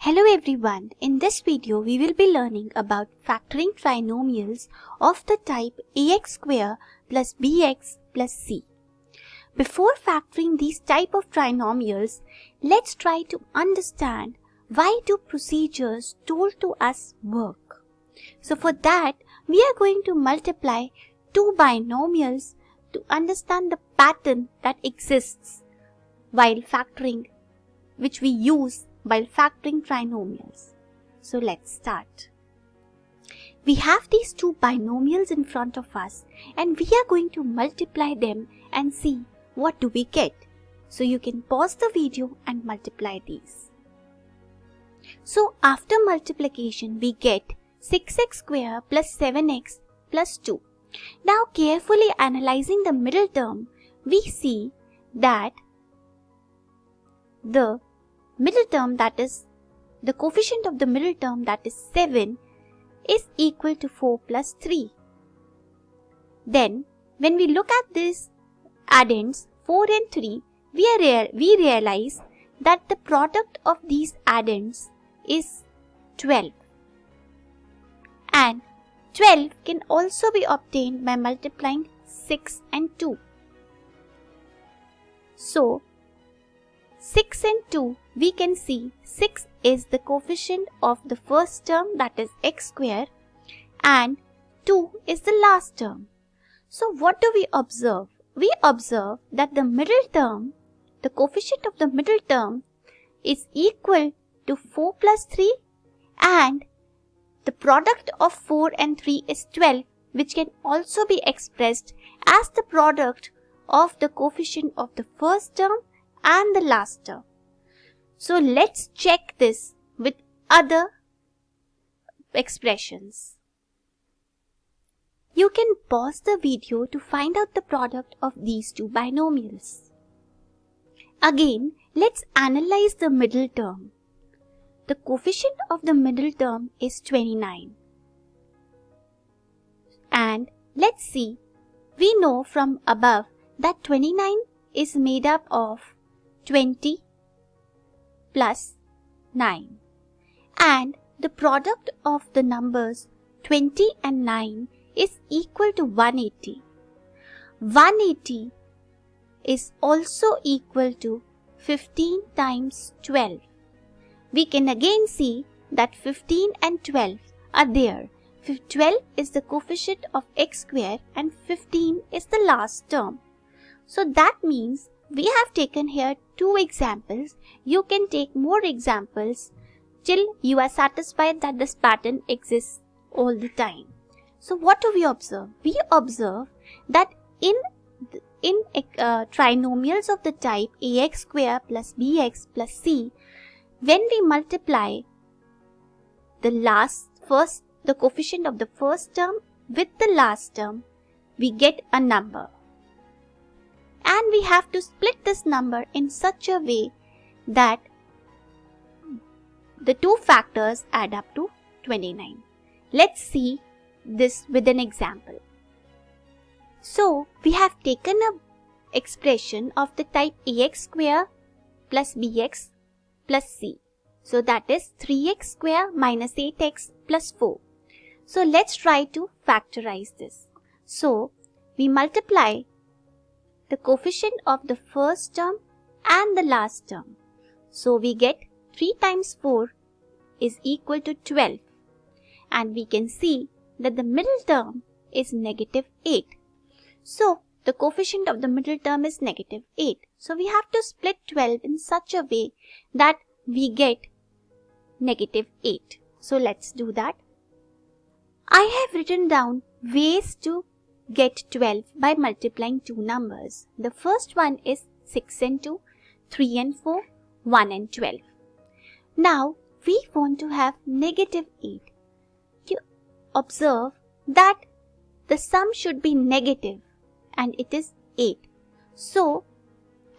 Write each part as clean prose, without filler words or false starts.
Hello everyone, in this video we will be learning about factoring trinomials of the type ax² plus bx plus c. Before factoring these type of trinomials, let's try to understand why do procedures told to us work. So for that, we are going to multiply two binomials to understand the pattern that exists while factoring, which we use while factoring trinomials. So let's start. We have these two binomials in front of us and we are going to multiply them and see what do we get. So you can pause the video and multiply these. So after multiplication we get 6x² plus 7x plus 2. Now carefully analyzing the middle term, we see that the middle term, that is the coefficient of the middle term, that is 7, is equal to 4 plus 3. Then when we look at these addends 4 and 3, we realize that the product of these addends is 12. And 12 can also be obtained by multiplying 6 and 2. So 6 and 2, we can see 6 is the coefficient of the first term, that is x², and 2 is the last term. So what do we observe? We observe that the middle term, the coefficient of the middle term is equal to 4 plus 3 and the product of 4 and 3 is 12, which can also be expressed as the product of the coefficient of the first term and the last term. So let's check this with other expressions. You can pause the video to find out the product of these two binomials. Again, let's analyze the middle term. The coefficient of the middle term is 29. And let's see, we know from above that 29 is made up of 20 plus 9. And the product of the numbers 20 and 9 is equal to 180. 180 is also equal to 15 times 12. We can again see that 15 and 12 are there. 12 is the coefficient of x² and 15 is the last term. So that means we have taken here two examples. You can take more examples till you are satisfied that this pattern exists all the time. So what do we observe? We observe that in trinomials of the type ax² plus bx plus c, when we multiply the coefficient of the first term with the last term, we get a number. And we have to split this number in such a way that the two factors add up to 29. Let's see this with an example. So we have taken an expression of the type ax² plus bx plus c. So that is 3x² minus 8x plus 4. So let's try to factorize this. So we multiply the coefficient of the first term and the last term. So we get 3 times 4 is equal to 12. And we can see that the middle term is negative 8. So the coefficient of the middle term is negative 8. So we have to split 12 in such a way that we get negative 8. So let's do that. I have written down ways to get 12 by multiplying two numbers. The first one is 6 and 2, 3 and 4, 1 and 12. Now we want to have negative 8. You observe that the sum should be negative and it is 8. So,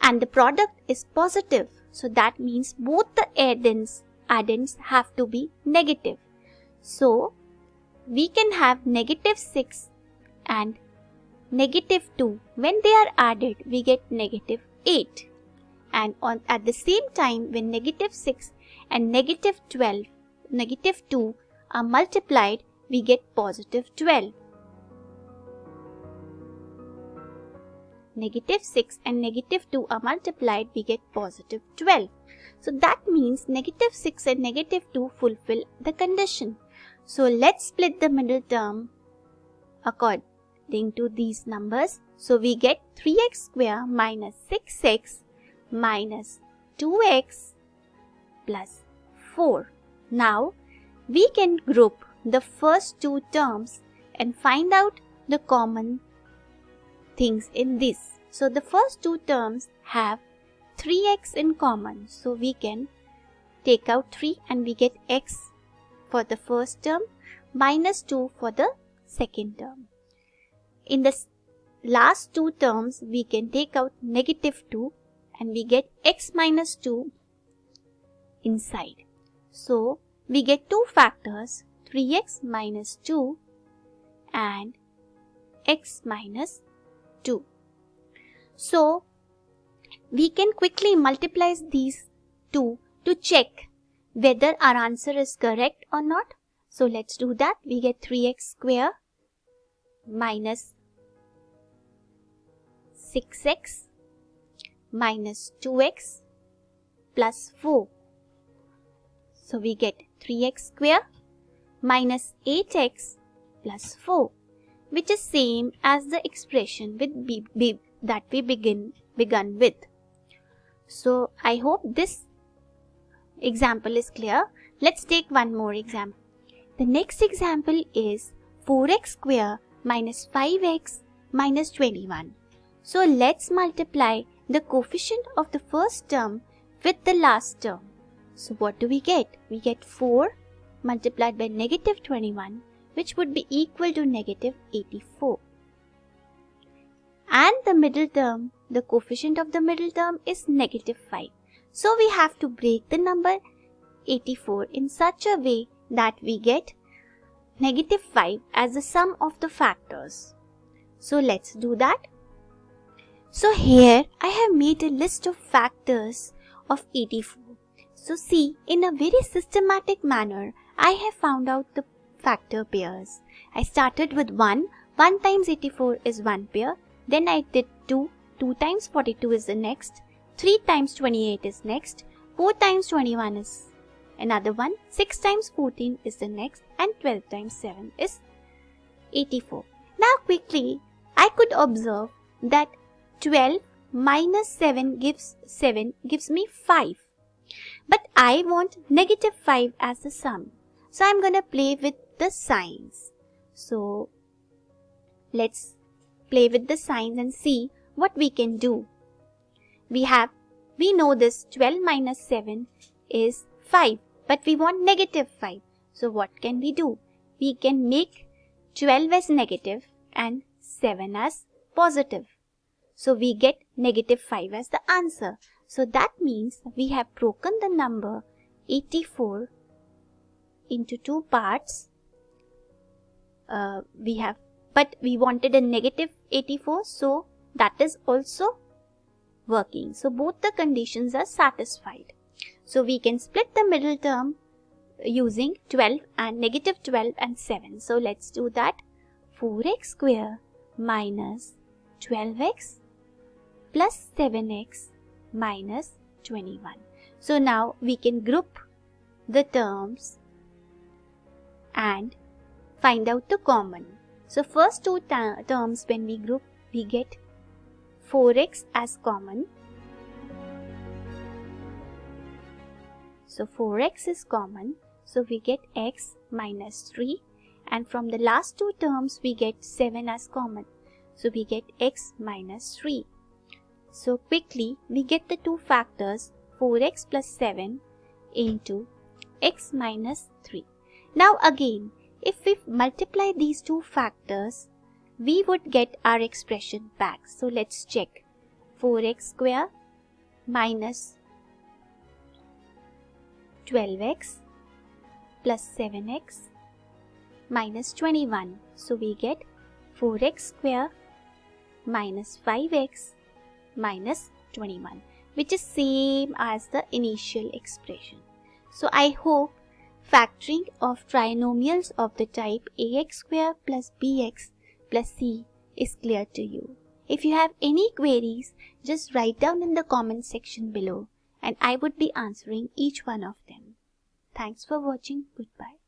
and the product is positive. So that means both the addends have to be negative. So we can have negative 6 and negative 2. When they are added, we get negative 8. And at the same time, when negative 6 and negative 12, negative 2 are multiplied, we get positive 12. Negative 6 and negative 2 are multiplied, we get positive 12. So that means negative 6 and negative 2 fulfill the condition. So let's split the middle term according to these numbers. So we get 3x square minus 6x minus 2x plus 4. Now we can group the first two terms and find out the common things in this. So the first two terms have 3x in common. So we can take out 3 and we get x for the first term minus 2 for the second term. In the last two terms, we can take out negative 2 and we get x minus 2 inside. So we get two factors, 3x minus 2 and x minus 2. So we can quickly multiply these two to check whether our answer is correct or not. So let's do that. We get 3x square minus 6x minus 2x plus 4. So we get 3x square minus 8x plus 4, which is same as the expression with that we begun with. So I hope this example is clear. Let's take one more example. The next example is 4x square minus 5x minus 21. So let's multiply the coefficient of the first term with the last term. So what do we get? We get 4 multiplied by negative 21, which would be equal to negative 84. And the middle term, the coefficient of the middle term is negative 5. So we have to break the number 84 in such a way that we get negative 5 as the sum of the factors. So let's do that. So here I have made a list of factors of 84. So see, in a very systematic manner, I have found out the factor pairs. I started with 1. 1 times 84 is one pair. Then I did 2. 2 times 42 is the next. 3 times 28 is next. 4 times 21 is another one. 6 times 14 is the next. And 12 times 7 is 84. Now quickly, I could observe that 12 minus 7 gives me 5. But I want negative 5 as the sum. So I'm going to play with the signs. So let's play with the signs and see what we can do. We know this 12 minus 7 is 5, but we want negative 5. So what can we do? We can make 12 as negative and 7 as positive. So we get negative 5 as the answer. So that means we have broken the number 84 into two parts. But we wanted a negative 84, so that is also working. So both the conditions are satisfied. So we can split the middle term using 12 and negative 12 and 7. So let's do that. 4x square minus 12x plus 7x minus 21. So now we can group the terms and find out the common. So first two terms when we group, we get 4x as common. So 4x is common. So we get x minus 3. And from the last two terms, we get 7 as common. So we get x minus 3. So quickly, we get the two factors 4x plus 7 into x minus 3. Now again, if we multiply these two factors, we would get our expression back. So let's check. 4x square minus 12x plus 7x minus 21. So we get 4x square minus 5x minus 21, which is same as the initial expression. So I hope factoring of trinomials of the type ax² plus bx plus c is clear to you. If you have any queries, just write down in the comment section below and I would be answering each one of them. Thanks for watching. Goodbye.